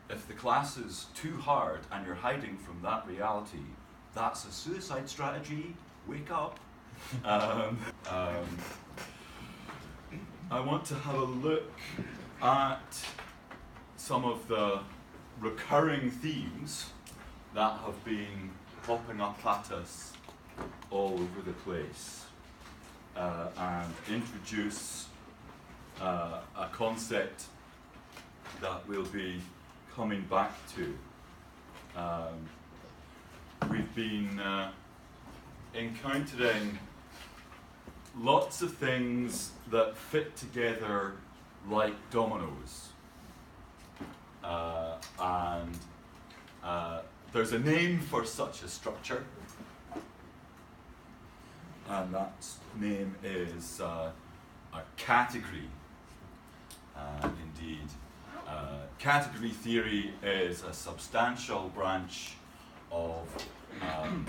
if the class is too hard and you're hiding from that reality, that's a suicide strategy. Wake up. I want to have a look at some of the recurring themes that have been popping up at us all over the place, and introduce a concept that we'll be coming back to. We've been encountering lots of things that fit together like dominoes. And there's a name for such a structure, and that name is a category. Indeed, category theory is a substantial branch of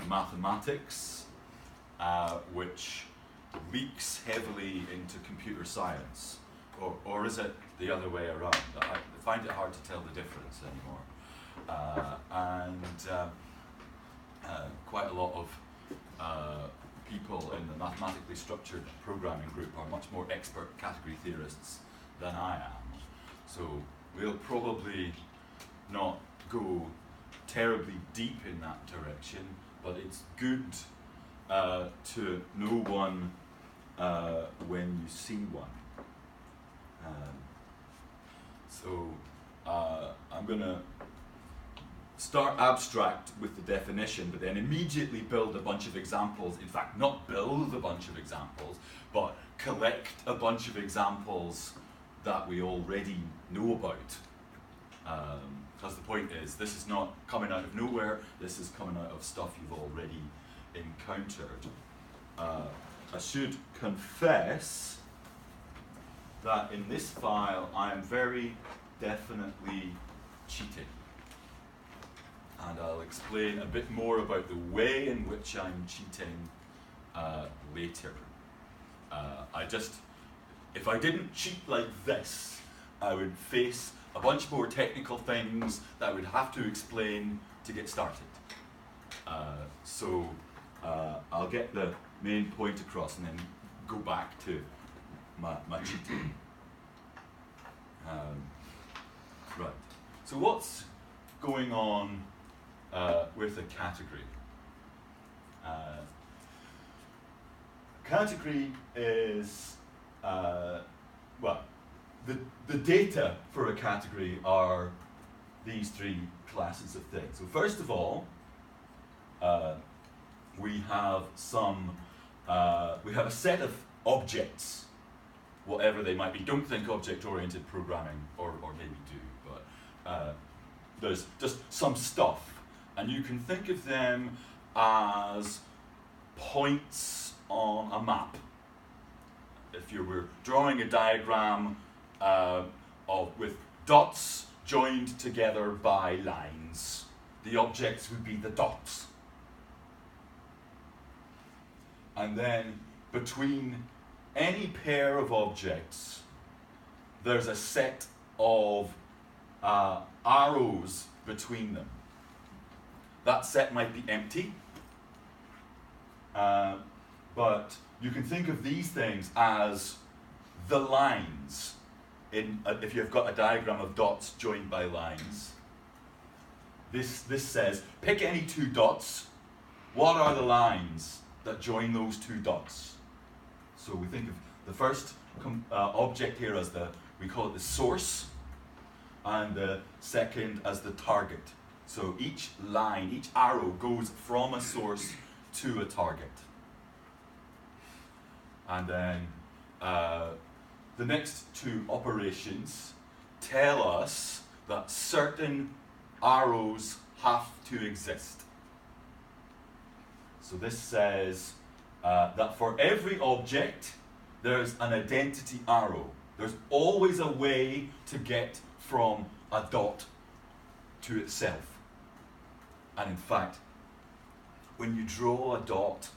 mathematics, which leaks heavily into computer science. Or is it the other way around? I find it hard to tell the difference anymore. Quite a lot of people in the mathematically structured programming group are much more expert category theorists than I am. So we'll probably not go terribly deep in that direction, but it's good to know one when you see one. I'm going to start abstract with the definition, but then immediately build a bunch of examples. In fact, not build a bunch of examples, but collect a bunch of examples that we already know about. Because the point is, this is not coming out of nowhere, this is coming out of stuff you've already encountered. I should confess that in this file I am very definitely cheating. And I'll explain a bit more about the way in which I'm cheating later. If I didn't cheat like this, I would face a bunch more technical things that I would have to explain to get started. I'll get the main point across and then go back to my cheating. Right. So what's going on with a category? Category is, the data for a category are these three classes of things. So first of all, we have a set of objects, whatever they might be. Don't think object-oriented programming, or maybe do, but there's just some stuff. And you can think of them as points on a map. If you were drawing a diagram with dots joined together by lines, the objects would be the dots. And then between any pair of objects, there's a set of arrows between them. That set might be empty, but you can think of these things as the lines. If you've got a diagram of dots joined by lines, this says, pick any two dots. What are the lines that join those two dots? So we think of the first object here as we call it the source, and the second as the target. So each line, each arrow goes from a source to a target. And then the next two operations tell us that certain arrows have to exist. So this says that for every object, there's an identity arrow. There's always a way to get from a dot to itself. And in fact, when you draw a dot,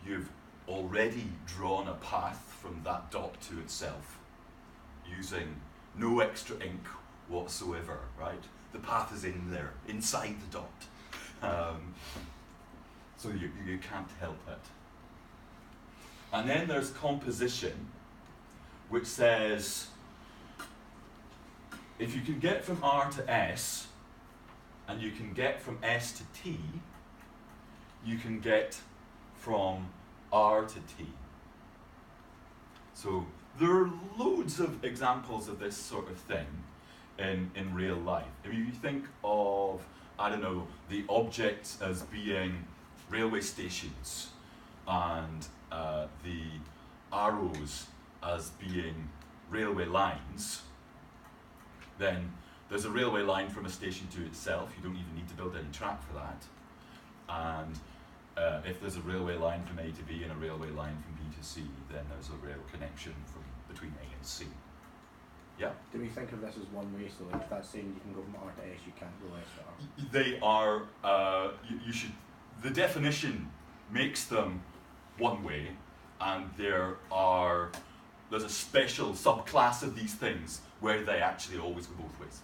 you've already drawn a path from that dot to itself using no extra ink whatsoever, right? The path is in there, inside the dot. So you can't help it. And then there's composition, which says if you can get from R to S, and you can get from S to T, you can get from R to T. So there are loads of examples of this sort of thing in real life. If you think of, I don't know, the objects as being railway stations and the arrows as being railway lines, then there's a railway line from a station to itself. You don't even need to build any track for that. And if there's a railway line from A to B and a railway line from B to C, then there's a rail connection between A and C. Yeah? Do we think of this as one way? So like if that's saying you can go from R to S, you can't go S to R? They are, you should, the definition makes them one way, and there's a special subclass of these things where they actually always go both ways.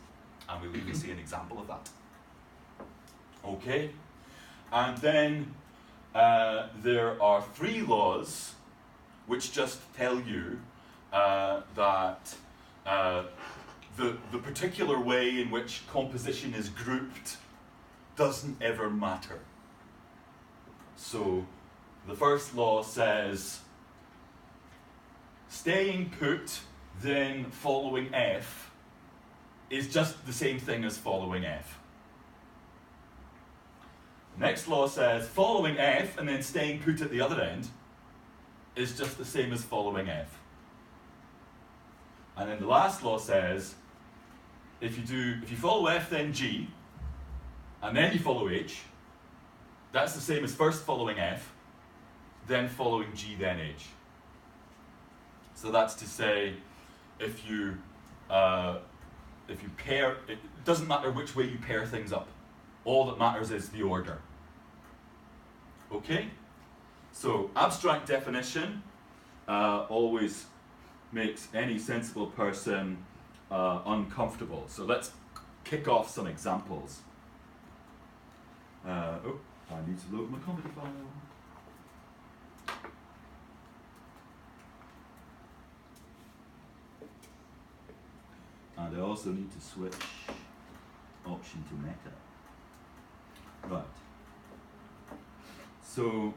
And we'll even see an example of that. Okay? And then there are 3 laws which just tell you that the particular way in which composition is grouped doesn't ever matter. So the first law says staying put, then following F is just the same thing as following F. The next law says following F and then staying put at the other end is just the same as following F. And then the last law says if you follow F then G and then you follow H, that's the same as first following F, then following G, then H. So that's to say, if you pair, it doesn't matter which way you pair things up. All that matters is the order. Okay? So abstract definition always makes any sensible person uncomfortable. So let's kick off some examples. I need to load my comedy file. And I also need to switch option to meta. Right. So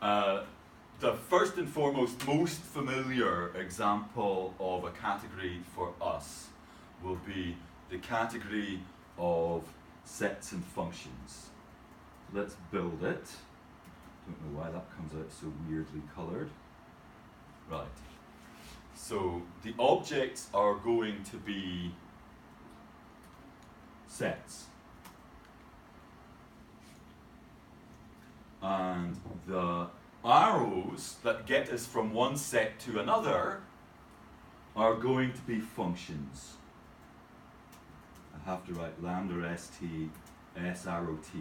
the first and foremost, most familiar example of a category for us will be the category of sets and functions. Let's build it. Don't know why that comes out so weirdly colored. Right. So the objects are going to be sets. And the arrows that get us from one set to another are going to be functions. I have to write lambda st s arrow t.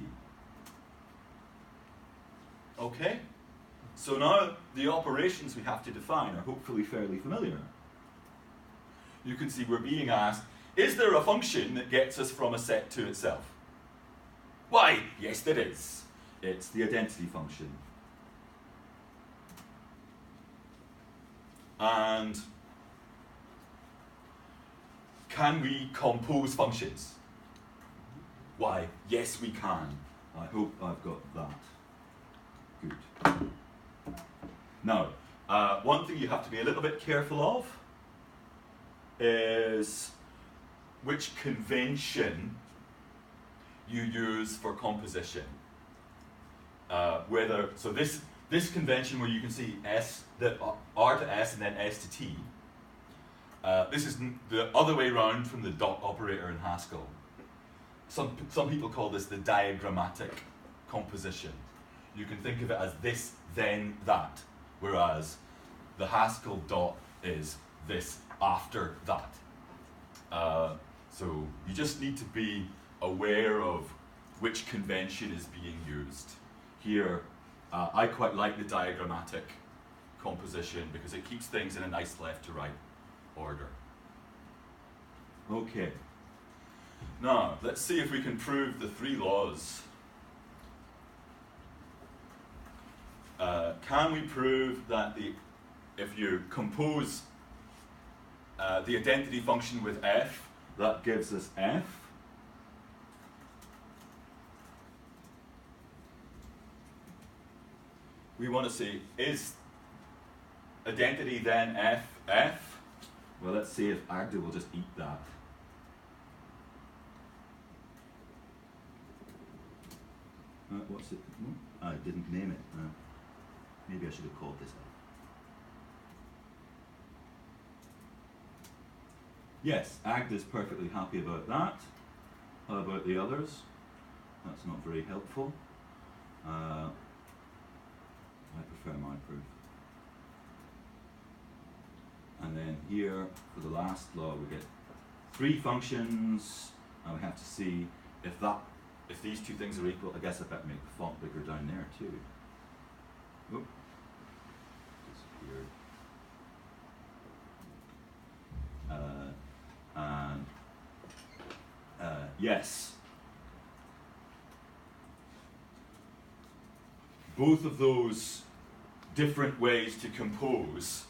Okay? So now the operations we have to define are hopefully fairly familiar. You can see we're being asked, is there a function that gets us from a set to itself? Why, yes there is. It's the identity function. And can we compose functions? Why, yes we can. I hope I've got that. Good. Now, one thing you have to be a little bit careful of is which convention you use for composition. So this convention where you can see R to S and then S to T, this is the other way around from the dot operator in Haskell. Some people call this the diagrammatic composition. You can think of it as this, then that, whereas the Haskell dot is this after that. So you just need to be aware of which convention is being used. Here, I quite like the diagrammatic composition because it keeps things in a nice left to right order. Okay, Now, let's see if we can prove the three laws. Can we prove that if you compose the identity function with f, that gives us f? We want to say, is identity then f? Well, let's see if Agda will just eat that. What's it? I didn't name it. Maybe I should have called this out. Yes, Agda's perfectly happy about that. How about the others? That's not very helpful. I prefer my proof. And then here, for the last law, we get three functions, and we have to see if these two things are equal. I guess I better make the font bigger down there too. Oop. Disappeared. Yes. Both of those different ways to compose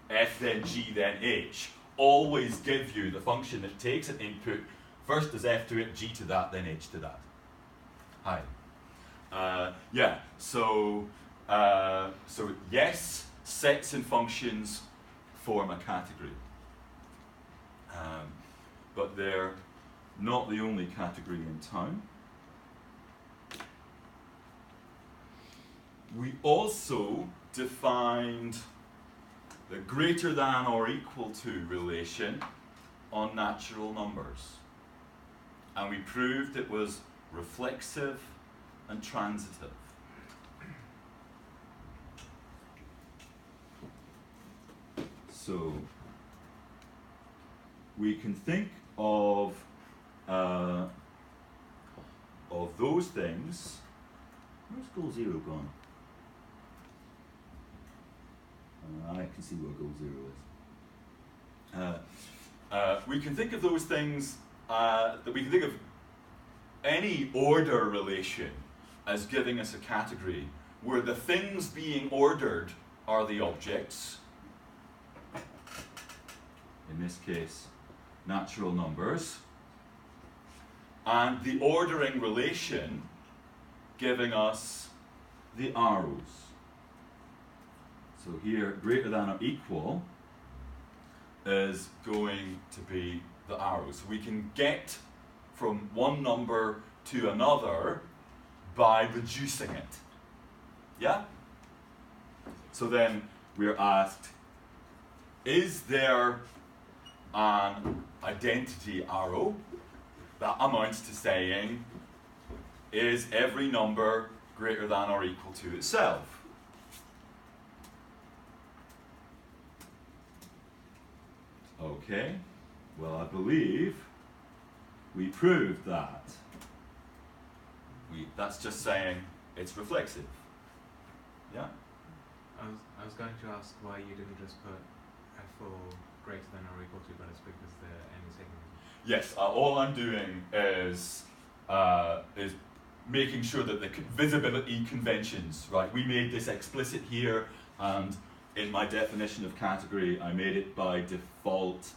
f then g then h always give you the function that takes an input. First is f to it, g to that, then h to that. Hi. Yeah, so yes, sets and functions form a category. But they're not the only category in town. We also defined the greater than or equal to relation on natural numbers. And we proved it was reflexive and transitive. So we can think of those things. Where's goal 0 gone? I can see where goal 0 is. We can think of those things that we can think of any order relation as giving us a category where the things being ordered are the objects. In this case, natural numbers. And the ordering relation giving us the arrows. So here, greater than or equal is going to be the arrows. So we can get from one number to another by reducing it. Yeah? So then we're asked, is there an identity arrow that amounts to saying, is every number greater than or equal to itself? Okay, well, I believe we proved that. That's just saying it's reflexive. Yeah? I was going to ask why you didn't just put f greater than or equal to, but it's because the n is hidden. Yes, all I'm doing is making sure that the visibility conventions, right? We made this explicit here, and in my definition of category, I made it by default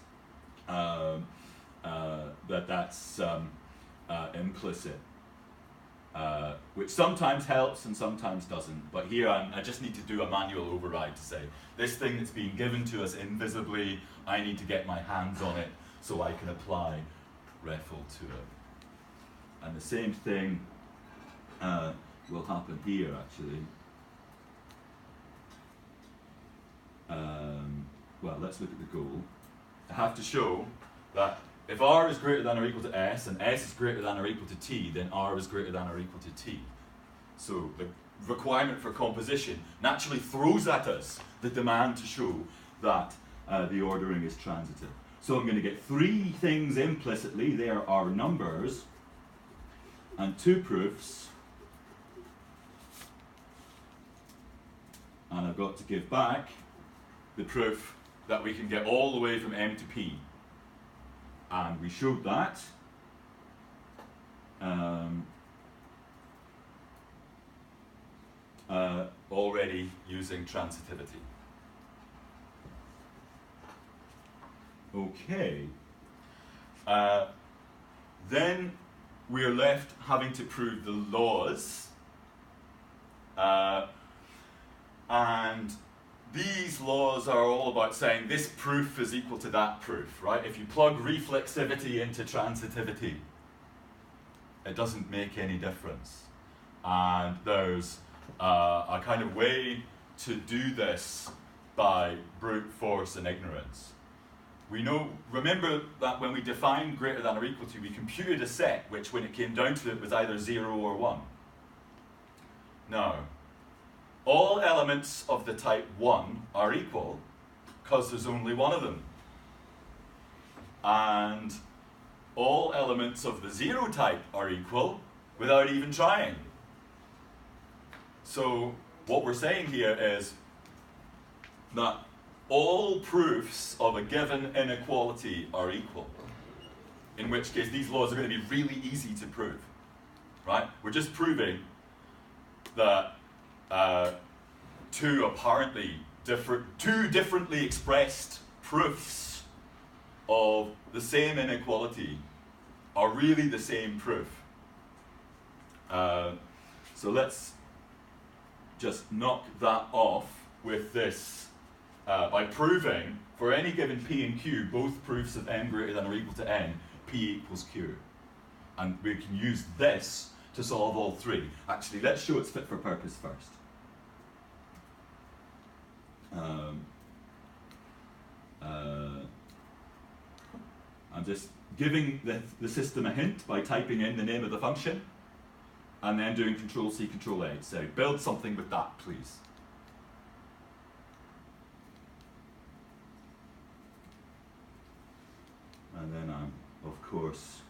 that's implicit, which sometimes helps and sometimes doesn't. But here I just need to do a manual override to say, this thing that's being given to us invisibly, I need to get my hands on it so I can apply REFL to it. And the same thing will happen here, actually. Well, let's look at the goal. I have to show that if R is greater than or equal to S, and S is greater than or equal to T, then R is greater than or equal to T. So the requirement for composition naturally throws at us the demand to show that the ordering is transitive. So I'm going to get three things implicitly. There are numbers, and two proofs. And I've got to give back the proof that we can get all the way from M to P. And we showed that already using transitivity. Okay. Then we're left having to prove the laws. And these laws are all about saying this proof is equal to that proof, right? If you plug reflexivity into transitivity, it doesn't make any difference. And there's a kind of way to do this by brute force and ignorance. We know, remember that when we defined greater than or equal to, we computed a set which, when it came down to it, was either 0 or 1. Now, all elements of the type 1 are equal because there's only one of them. And all elements of the 0 type are equal without even trying. So what we're saying here is that all proofs of a given inequality are equal, in which case these laws are going to be really easy to prove, right? We're just proving that two differently expressed proofs of the same inequality are really the same proof. So let's just knock that off with this by proving for any given P and Q, both proofs of m greater than or equal to n, P equals Q. And we can use this to solve all three. Actually, let's show it's fit for purpose first. I'm just giving the system a hint by typing in the name of the function and then doing Control-C, Control-A. So build something with that, please. And then I'm, of course,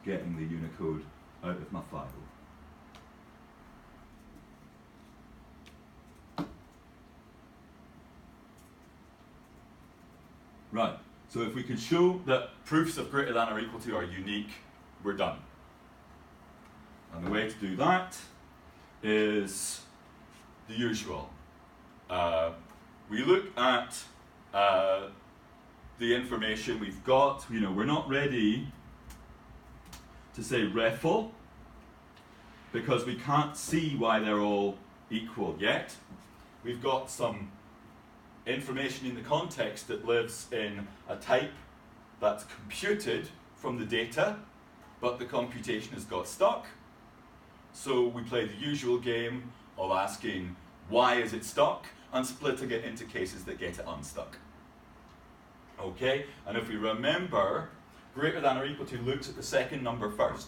getting the Unicode out of my file. Right, so if we can show that proofs of greater than or equal to are unique, we're done. And the way to do that is the usual. We look at the information we've got. You know, we're not ready to say REFL because we can't see why they're all equal yet. We've got some information in the context that lives in a type that's computed from the data, but the computation has got stuck. So we play the usual game of asking why is it stuck and splitting it into cases that get it unstuck. Okay, and if we remember, greater than or equal to looks at the second number first.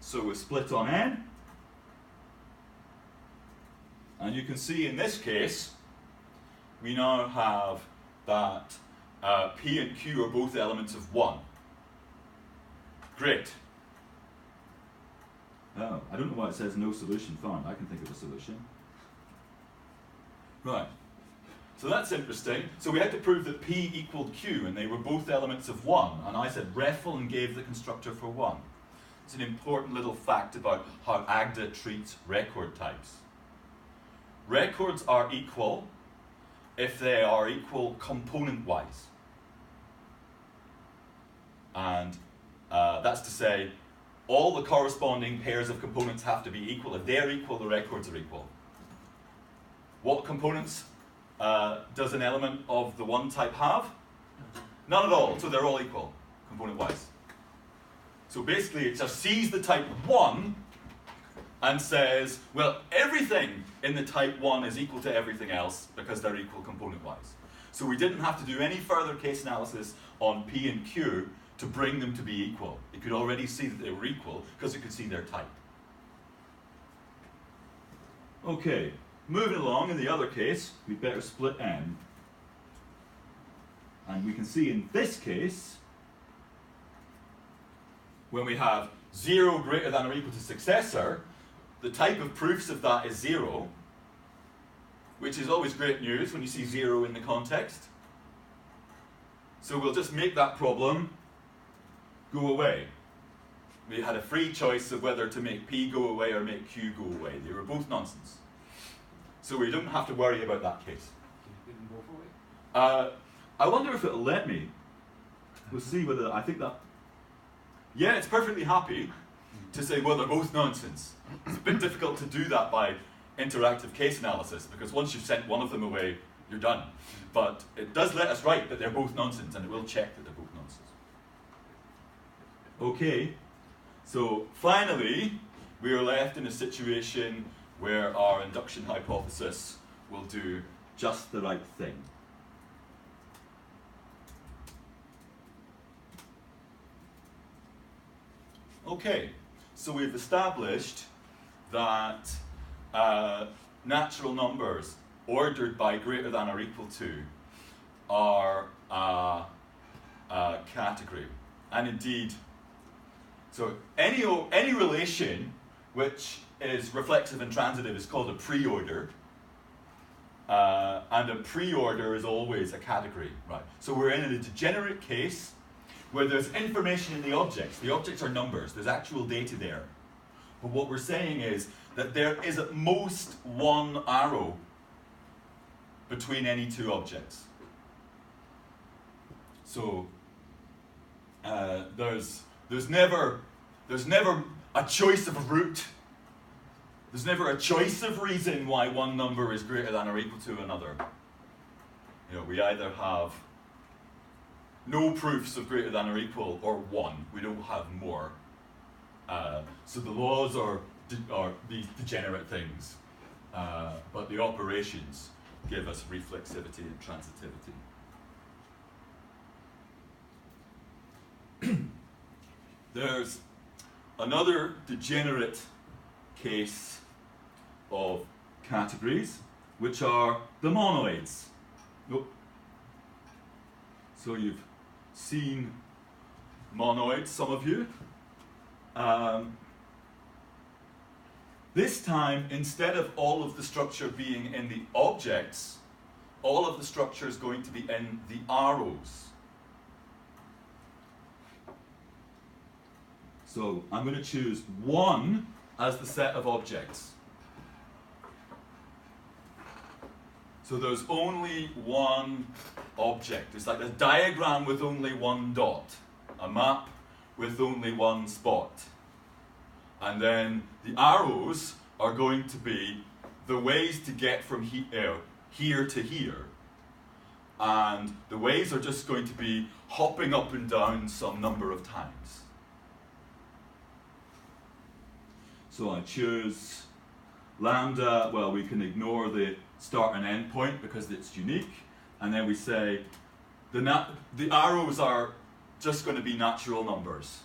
So we split on n, and you can see in this case we now have that P and Q are both elements of 1. Great. Oh, I don't know why it says no solution found. I can think of a solution. Right. So that's interesting. So we had to prove that P equaled Q, and they were both elements of 1. And I said REFL and gave the constructor for 1. It's an important little fact about how AGDA treats record types. Records are equal if they are equal component-wise. And that's to say, all the corresponding pairs of components have to be equal. If they're equal, the records are equal. What components does an element of the 1 type have? None at all, so they're all equal, component-wise. So basically, it just sees the type 1 and says, well, everything in the type 1 is equal to everything else because they're equal component-wise. So we didn't have to do any further case analysis on P and Q to bring them to be equal. It could already see that they were equal because it could see their type. Okay, moving along, in the other case, we'd better split n. And we can see in this case, when we have 0 greater than or equal to successor, the type of proofs of that is 0, which is always great news when you see 0 in the context. So we'll just make that problem go away. we had a free choice of whether to make P go away or make Q go away. They were both nonsense. So we don't have to worry about that case. Can you give them both away? I wonder if it'll let me. We'll see whether, I think that, yeah, it's perfectly happy to say, well, they're both nonsense. It's a bit difficult to do that by interactive case analysis, because once you've sent one of them away, you're done. But it does let us write that they're both nonsense, and it will check that they're both nonsense. Okay, so finally, we are left in a situation where our induction hypothesis will do just the right thing. Okay, so we've established that natural numbers ordered by greater than or equal to are a category. And indeed, so any relation which is reflexive and transitive is called a preorder. And a preorder is always a category, right? So we're in a degenerate case where there's information in the objects. The objects are numbers, there's actual data there. But what we're saying is that there is at most one arrow between any two objects. So there's never a choice of a root. There's never a choice of reason why one number is greater than or equal to another. You know, we either have no proofs of greater than or equal or one. We don't have more. So the laws are these degenerate things, but the operations give us reflexivity and transitivity. There's another degenerate case of categories, which are the monoids. Nope. So you've seen monoids, some of you. This time, instead of all of the structure being in the objects, all of the structure is going to be in the arrows. So I'm going to choose 1 as the set of objects. So there's only one object. It's like a diagram with only one dot, a map with only one spot. And then the arrows are going to be the ways to get from here to here. And the ways are just going to be hopping up and down some number of times. So I choose lambda. Well, we can ignore the start and end point because it's unique. And then we say the arrows are just going to be natural numbers.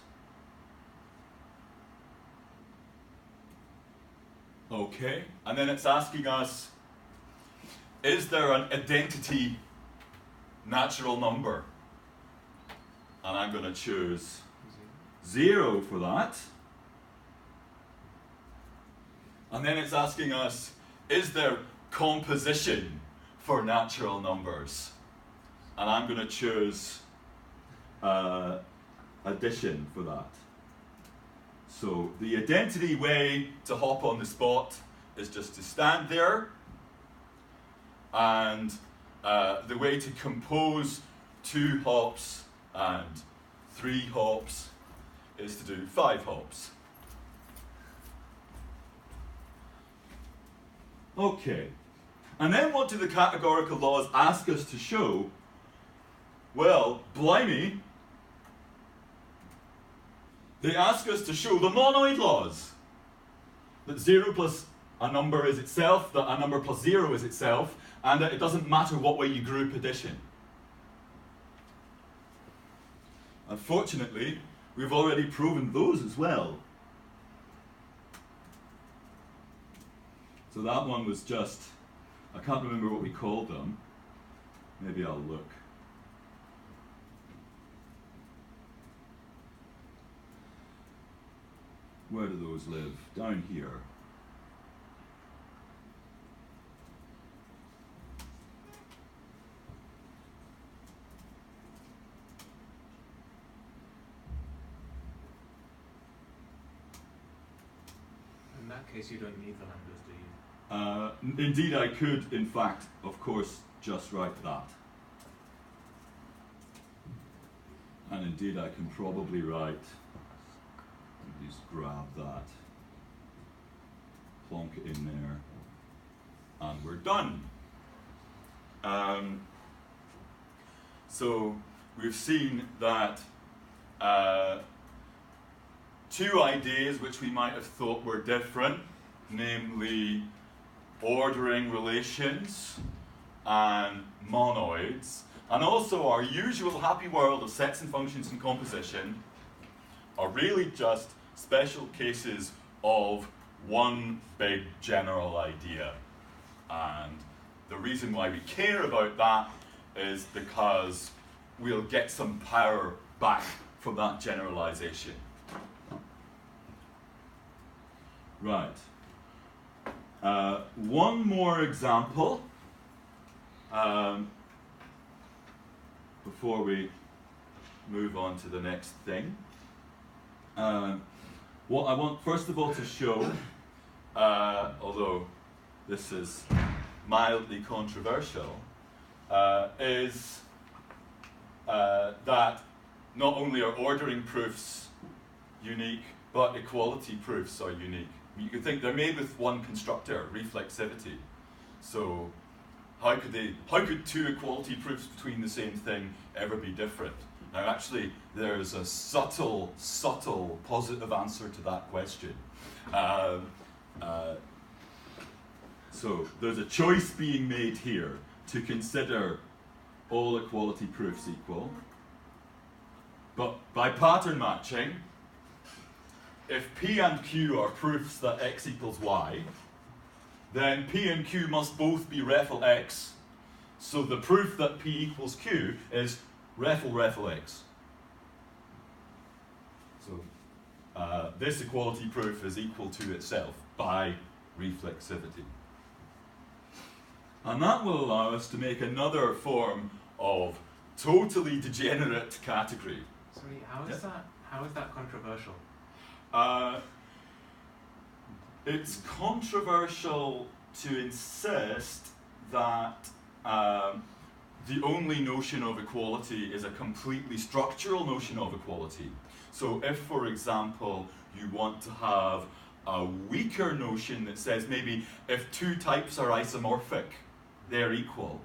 Okay, and then it's asking us, is there an identity natural number? And I'm going to choose 0 for that. And then it's asking us, is there composition for natural numbers? And I'm going to choose addition for that. So the identity way to hop on the spot is just to stand there, and the way to compose 2 hops and 3 hops is to do 5 hops. Okay, and then what do the categorical laws ask us to show? Well, blimey, they ask us to show the monoid laws. That 0 plus a number is itself, that a number plus 0 is itself, and that it doesn't matter what way you group addition. Unfortunately, we've already proven those as well. So that one was just, I can't remember what we called them. Maybe I'll look. Where do those live? Down here. that case, you don't need the lambdas, do you? Indeed, I could, in fact, of course, just write that. And indeed, I can probably write, let me just grab that, plonk it in there, and we're done. So we've seen that two ideas which we might have thought were different, namely ordering relations and monoids, and also our usual happy world of sets and functions and composition, are really just special cases of one big general idea. And the reason why we care about that is because we'll get some power back from that generalization. Right. One more example before we move on to the next thing. What I want first of all to show, although this is mildly controversial, is that not only are ordering proofs unique, but equality proofs are unique. You can think they're made with one constructor, reflexivity. So how could two equality proofs between the same thing ever be different? Now actually, there's a subtle positive answer to that question. So there's a choice being made here to consider all equality proofs equal. But by pattern matching, if P and Q are proofs that x equals y, then P and Q must both be refl x. So the proof that P equals Q is refl x. So this equality proof is equal to itself by reflexivity. And that will allow us to make another form of totally degenerate category. Sorry, how is that controversial? It's controversial to insist that the only notion of equality is a completely structural notion of equality. So if, for example, you want to have a weaker notion that says maybe if two types are isomorphic, they're equal,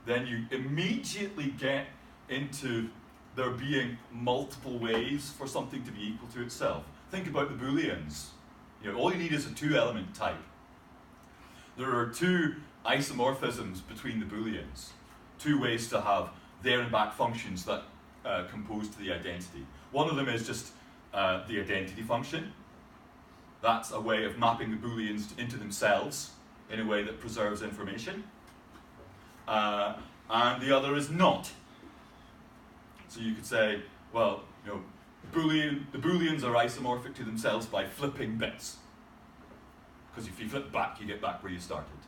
then you immediately get into there being multiple ways for something to be equal to itself. Think about the Booleans. You know, all you need is a two-element type. There are two isomorphisms between the Booleans, two ways to have there and back functions that compose to the identity. One of them is just the identity function. That's a way of mapping the Booleans into themselves in a way that preserves information. And the other is not. So you could say, well, you know, the Booleans are isomorphic to themselves by flipping bits. Because if you flip back, you get back where you started.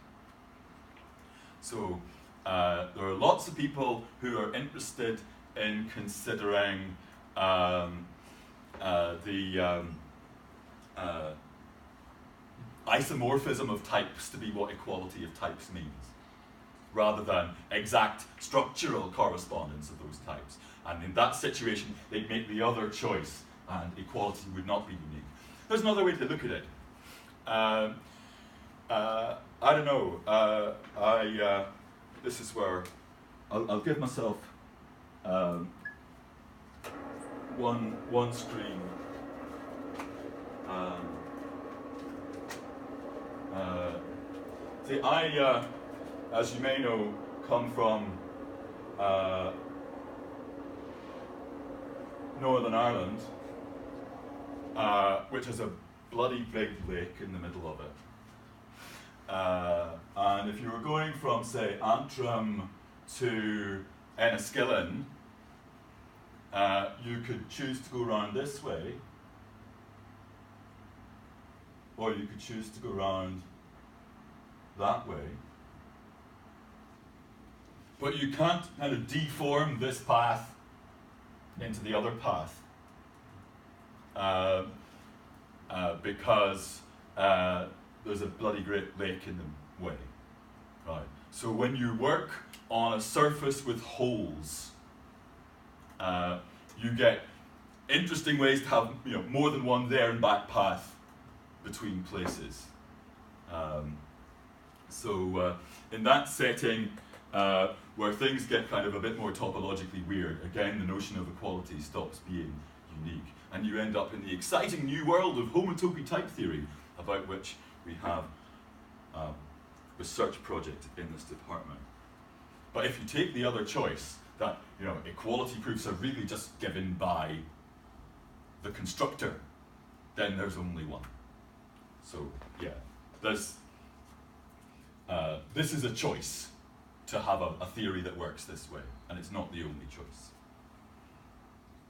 So there are lots of people who are interested in considering the isomorphism of types to be what equality of types means, rather than exact structural correspondence of those types. And in that situation, they'd make the other choice, and equality would not be unique. There's another way to look at it. I don't know. This is where I'll give myself one screen. See, I, as you may know, come from Northern Ireland, which has a bloody big lake in the middle of it. And if you were going from, say, Antrim to Enniskillen, you could choose to go around this way, or you could choose to go around that way. But you can't kind of deform this path into the other path. because there's a bloody great lake in the way. Right. So when you work on a surface with holes, you get interesting ways to have more than one there and back path between places. So in that setting, where things get kind of a bit more topologically weird, again the notion of equality stops being unique, and you end up in the exciting new world of homotopy type theory, about which we have a research project in this department. But if you take the other choice, that equality proofs are really just given by the constructor, then there's only one. So yeah, this is a choice to have a theory that works this way, and it's not the only choice.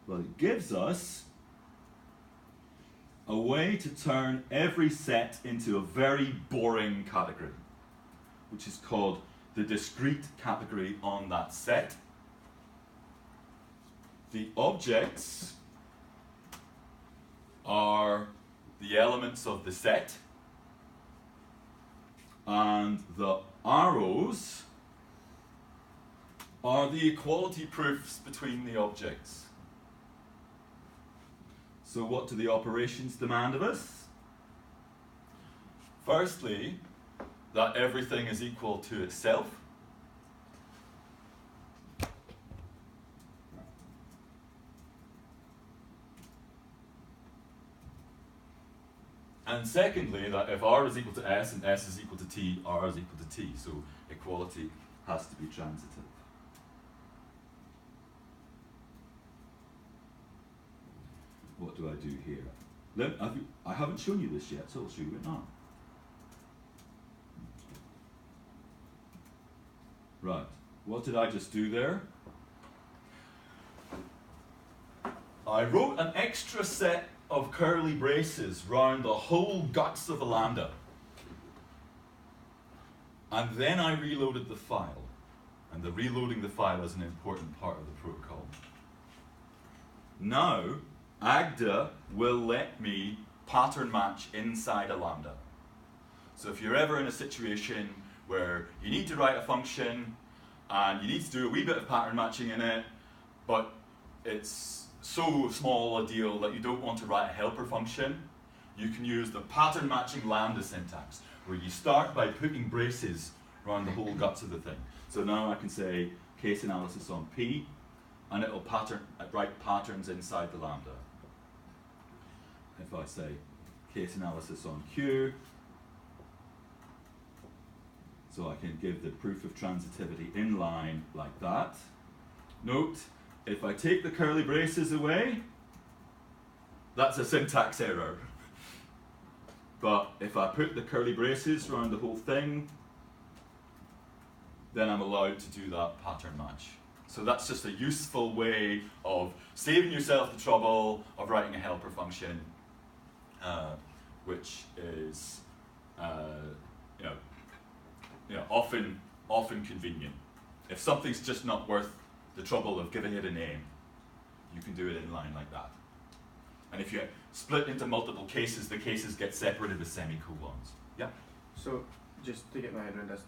Well, it gives us a way to turn every set into a very boring category, which is called the discrete category on that set. The objects are the elements of the set, and the arrows are the equality proofs between the objects. So what do the operations demand of us? Firstly, that everything is equal to itself. And secondly, that if R is equal to S and S is equal to T, R is equal to T. So equality has to be transitive. What do I do here? I haven't shown you this yet, so I'll show you it now. Right, what did I just do there? I wrote an extra set of curly braces round the whole guts of a lambda. And then I reloaded the file. And the reloading the file is an important part of the protocol. Now, Agda will let me pattern match inside a lambda. So if you're ever in a situation where you need to write a function and you need to do a wee bit of pattern matching in it, but it's so small a deal that you don't want to write a helper function, you can use the pattern matching lambda syntax, where you start by putting braces around the whole guts of the thing. So now I can say case analysis on P, and it'll write patterns inside the lambda. If I say case analysis on Q, so I can give the proof of transitivity in line like that. Note, if I take the curly braces away, that's a syntax error. But if I put the curly braces around the whole thing, then I'm allowed to do that pattern match. So that's just a useful way of saving yourself the trouble of writing a helper function, which is often convenient. If something's just not worth the trouble of giving it a name, you can do it in line like that. And if you split into multiple cases, the cases get separated with semicolons. Yeah? So, just to get my head around this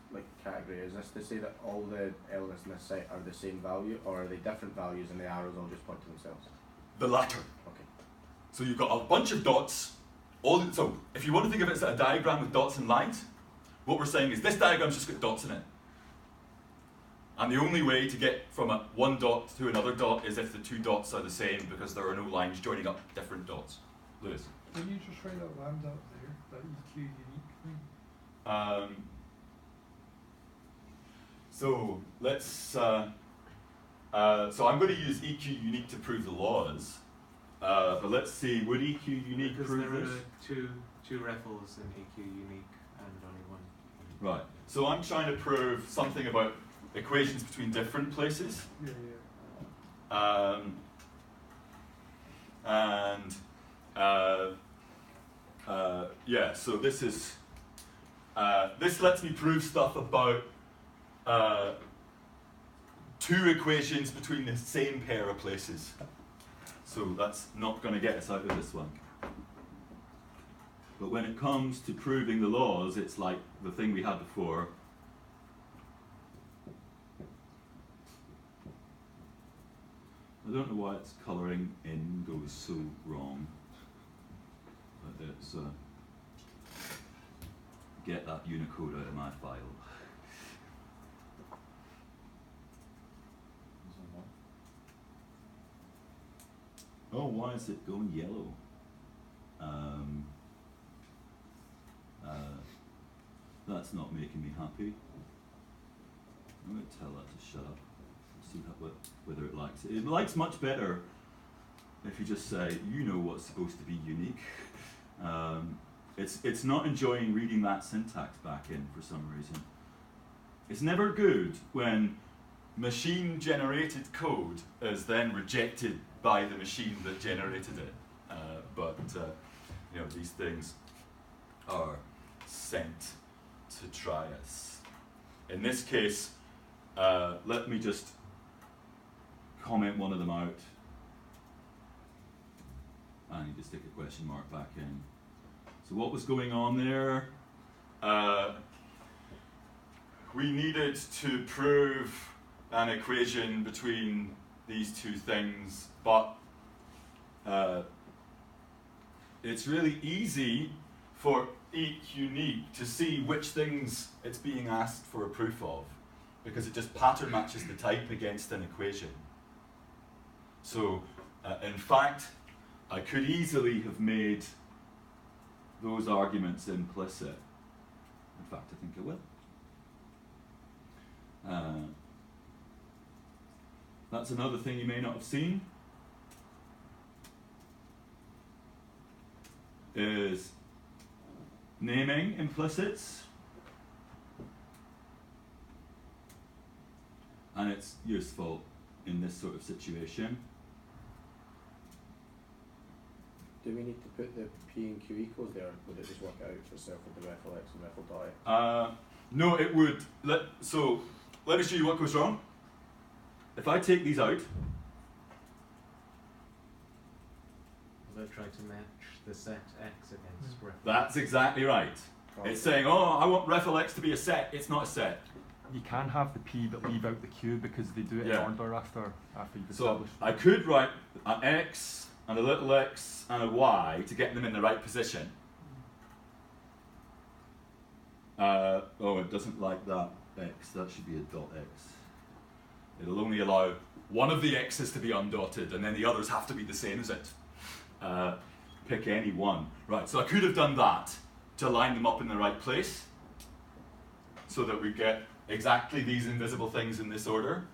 category, is this to say that all the elements in this set are the same value, or are they different values and the arrows all just point to themselves? The latter. Okay. So you've got a bunch of dots. So if you want to think of it as a diagram with dots and lines, what we're saying is this diagram's just got dots in it. And the only way to get from one dot to another dot is if the two dots are the same, because there are no lines joining up different dots. Lewis? Can you just write a lambda up there, that EQ unique thing? So let's. So I'm going to use EQ unique to prove the laws. But let's see, would EQ unique because prove there this? are two refles in EQ unique and only one. Right. So I'm trying to prove something about equations between different places. Yeah. Yeah, so this is this lets me prove stuff about two equations between the same pair of places. So that's not going to get us out of this one. But when it comes to proving the laws, it's like the thing we had before. I don't know why its colouring in goes so wrong. But it's get that Unicode out of my file. Oh, why is it going yellow? That's not making me happy. I'm going to tell that to shut up. See whether it likes it. It likes much better if you just say, you know what's supposed to be unique. It's not enjoying reading that syntax back in for some reason. It's never good when machine-generated code is then rejected by the machine that generated it. But you know, these things are sent to try us. In this case, let me just comment one of them out. I need to stick a question mark back in. So what was going on there? We needed to prove an equation between these two things, but it's really easy for each unique to see which things it's being asked for a proof of, because it just pattern matches the type against an equation. So in fact, I could easily have made those arguments implicit. In fact, I think I will. That's another thing you may not have seen, is naming implicits. And it's useful in this sort of situation. Do we need to put the P and Q equals there? Would it just work out for itself with the refl x and refl y? No, it would. So let me show you what goes wrong. If I take these out, Will it try to match the set x against refl? that's exactly right. It's saying, oh, I want refl x to be a set. It's not a set. You can have the P but leave out the Q because they do it in order after you've So established. I could write an x and a little x and a y to get them in the right position. Oh, it doesn't like that x. That should be a dot x. It'll only allow one of the x's to be undotted, and then the others have to be the same as it. Pick any one. Right, so I could have done that to line them up in the right place, so that we get exactly these invisible things in this order,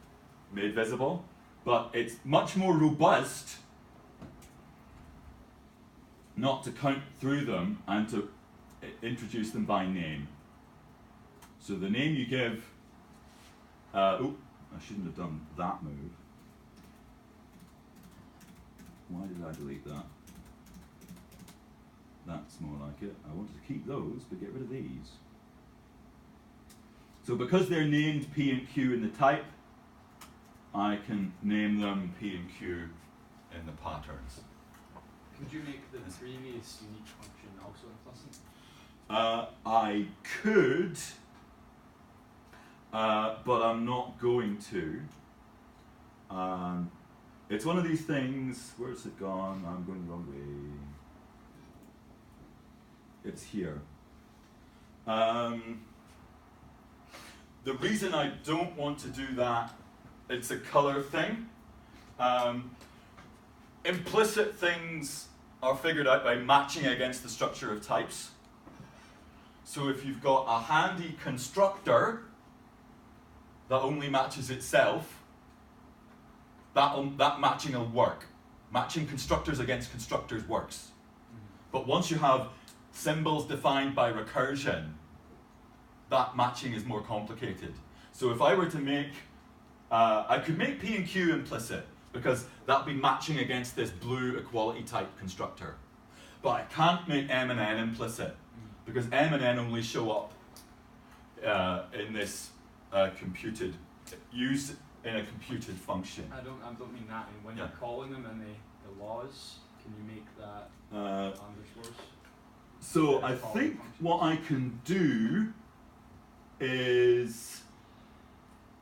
made visible. But it's much more robust not to count through them and to introduce them by name. So the name you give, oh, I shouldn't have done that move. Why did I delete that? That's more like it. I wanted to keep those, but get rid of these. So because they're named P and Q in the type, I can name them P and Q in the patterns. Could you make the previous unique function also implicit? I could, but I'm not going to. It's one of these things, where's it gone? I'm going the wrong way. It's here. The reason I don't want to do that, it's a color thing. Implicit things are figured out by matching against the structure of types. So if you've got a handy constructor that only matches itself, that matching will work. Matching constructors against constructors works. But once you have symbols defined by recursion, that matching is more complicated. So if I were to make, I could make P and Q implicit, because that'd be matching against this blue equality type constructor. But I can't make M and N implicit, because M and N only show up in this computed, used in a computed function. I don't mean that. I mean, when you're calling them in the laws, can you make that underscores? So I think what I can do is,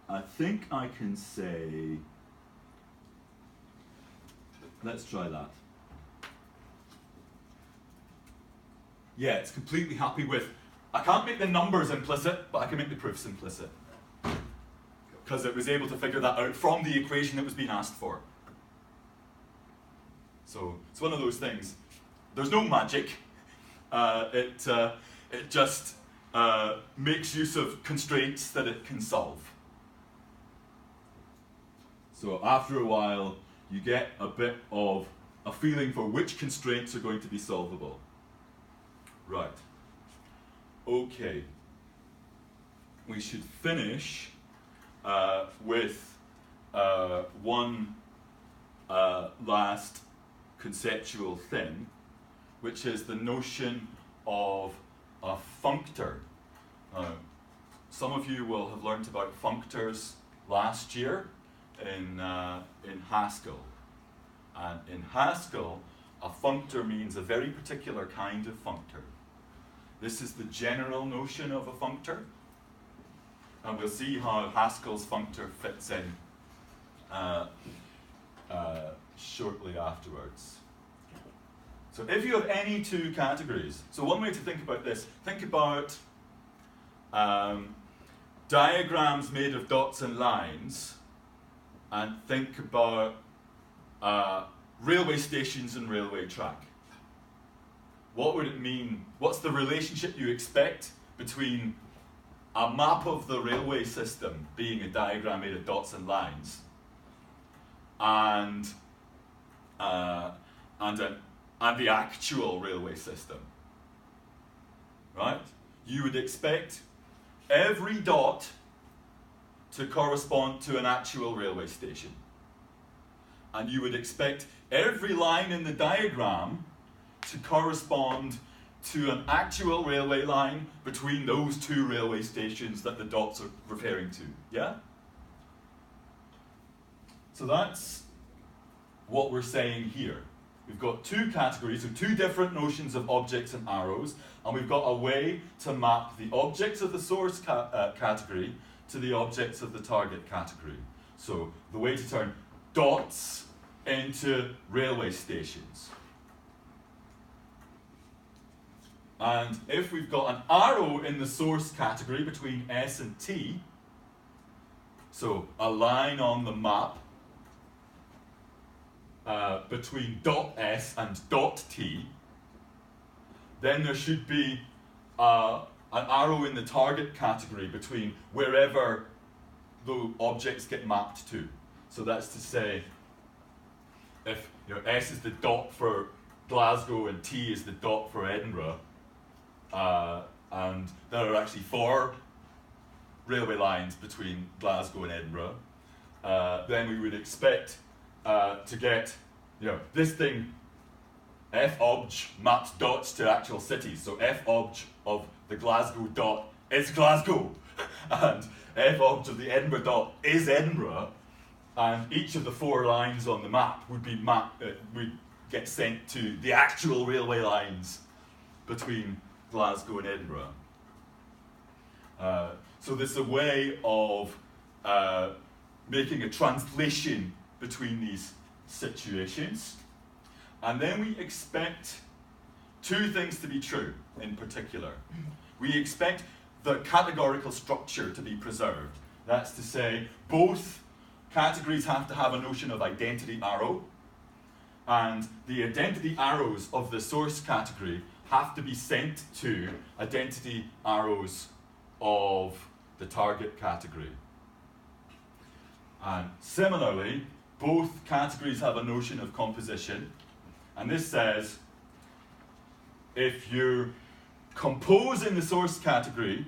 I think I can say, let's try that. Yeah, it's completely happy with, I can't make the numbers implicit, but I can make the proofs implicit. Because it was able to figure that out from the equation that was being asked for. So it's one of those things. There's no magic. It just makes use of constraints that it can solve. So after a while, you get a bit of a feeling for which constraints are going to be solvable. Right. Okay. We should finish with one last conceptual thing, which is the notion of a functor. Some of you will have learnt about functors last year in Haskell. And in Haskell, a functor means a very particular kind of functor. This is the general notion of a functor. And we'll see how Haskell's functor fits in shortly afterwards. So if you have any two categories, so one way to think about this, think about diagrams made of dots and lines, and think about railway stations and railway track. What would it mean? What's the relationship you expect between a map of the railway system being a diagram made of dots and lines and the actual railway system? Right? You would expect every dot to correspond to an actual railway station. And you would expect every line in the diagram to correspond to an actual railway line between those two railway stations that the dots are referring to. Yeah? So that's what we're saying here. We've got two categories, or two different notions of objects and arrows, and we've got a way to map the objects of the source category to the objects of the target category. So the way to turn dots into railway stations. And if we've got an arrow in the source category between S and T, so a line on the map between dot S and dot T, then there should be an arrow in the target category between wherever the objects get mapped to. So that's to say, if S is the dot for Glasgow and T is the dot for Edinburgh, and there are actually 4 railway lines between Glasgow and Edinburgh, then we would expect to get this thing, f_obj maps dots to actual cities. So f_obj of the Glasgow dot is Glasgow, and f_obj of the Edinburgh dot is Edinburgh, and each of the 4 lines on the map would be would get sent to the actual railway lines between Glasgow and Edinburgh. So there's a way of making a translation between these situations. And then we expect 2 things to be true in particular. We expect the categorical structure to be preserved. That's to say, both categories have to have a notion of identity arrow, and the identity arrows of the source category have to be sent to identity arrows of the target category. And similarly, both categories have a notion of composition, and this says if you compose in the source category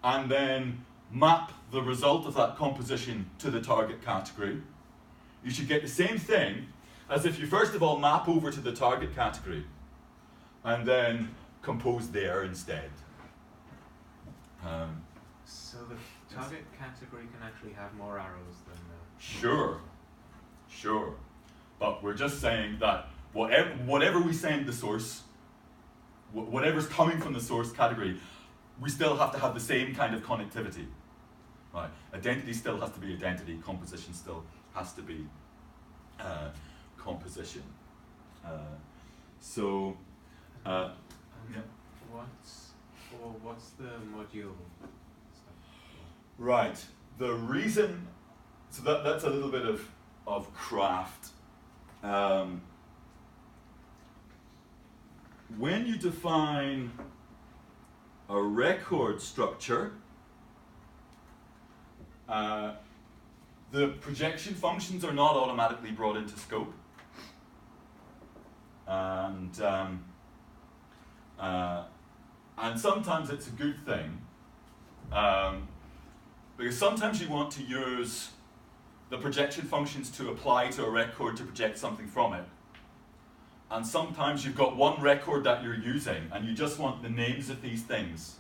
and then map the result of that composition to the target category, you should get the same thing as if you first of all map over to the target category and then compose there instead. So the target category can actually have more arrows than the... Sure. But we're just saying that whatever we send the source whatever's coming from the source category, we still have to have the same kind of connectivity. Right? Identity still has to be identity, composition still has to be composition. Yeah. What's the module stuff? Right. The reason, so that's a little bit of craft. When you define a record structure, the projection functions are not automatically brought into scope. And sometimes it's a good thing, because sometimes you want to use the projection functions to apply to a record to project something from it. And sometimes you've got one record that you're using and you just want the names of these things,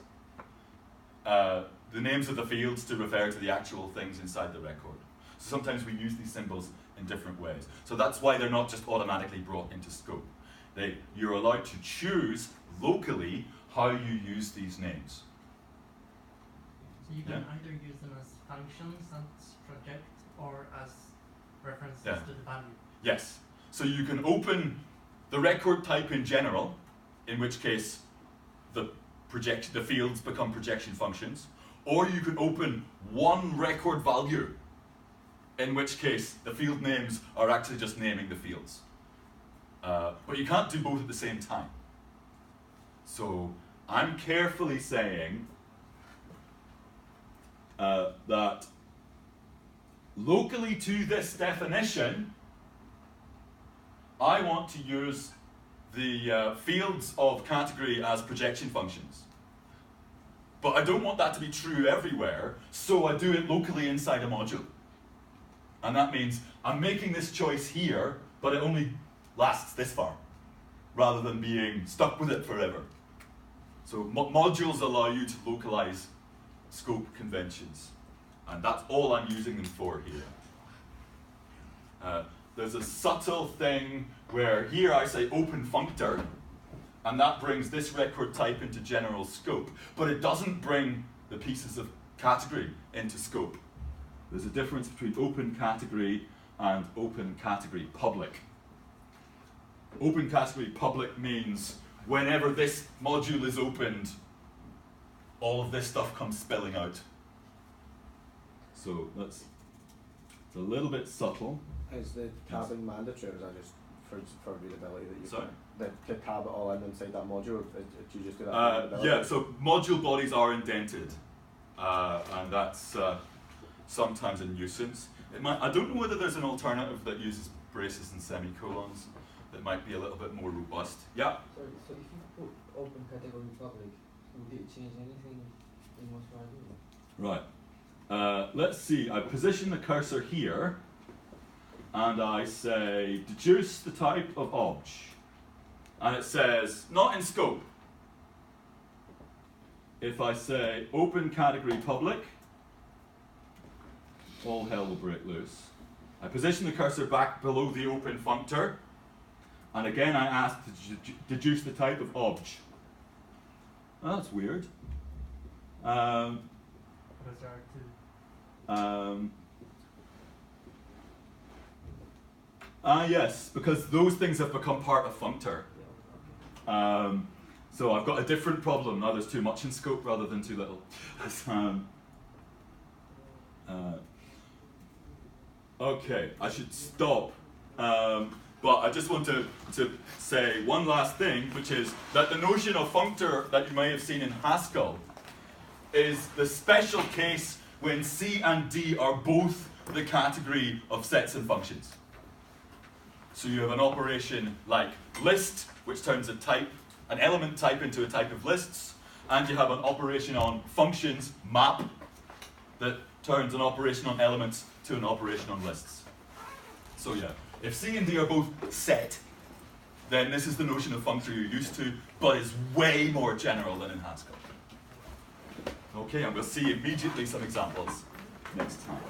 the names of the fields to refer to the actual things inside the record. So sometimes we use these symbols in different ways. So that's why they're not just automatically brought into scope. You're allowed to choose locally how you use these names. So you can either use them as functions and project, or as references to the value. Yes. So you can open the record type in general, in which case the fields become projection functions, or you can open one record value, in which case the field names are actually just naming the fields. But you can't do both at the same time. So I'm carefully saying that locally to this definition, I want to use the fields of category as projection functions. But I don't want that to be true everywhere, so I do it locally inside a module. And that means I'm making this choice here, but it only lasts this far, rather than being stuck with it forever. So modules allow you to localize scope conventions, and that's all I'm using them for here. There's a subtle thing where here I say open functor, and that brings this record type into general scope, but it doesn't bring the pieces of category into scope. There's a difference between open category and open category public. Open category public means whenever this module is opened, all of this stuff comes spilling out. So it's a little bit subtle. Is the tabbing mandatory, or is that just for readability that you Sorry? to tab it all in inside that module, or do you just do that for readability? Yeah, so module bodies are indented, and that's sometimes a nuisance. I don't know whether there's an alternative that uses braces and semicolons that might be a little bit more robust. Yeah? Sorry, so if you put open category public, would it change anything in what you are doing? Right. Let's see, I position the cursor here, and I say deduce the type of obj. And it says, not in scope. If I say open category public, all hell will break loose. I position the cursor back below the open functor, and again I ask to deduce the type of obj. Oh, that's weird. Yes, because those things have become part of Functor. So I've got a different problem. Now there's too much in scope rather than too little. Okay, I should stop. But I just want to say one last thing, which is that the notion of functor that you may have seen in Haskell is the special case when C and D are both the category of sets and functions. So you have an operation like list, which turns an element type into a type of lists, and you have an operation on functions, map, that turns an operation on elements to an operation on lists. So yeah, if C and D are both set, then this is the notion of functor you're used to, but is way more general than in Haskell. Okay, and we'll see immediately some examples next time.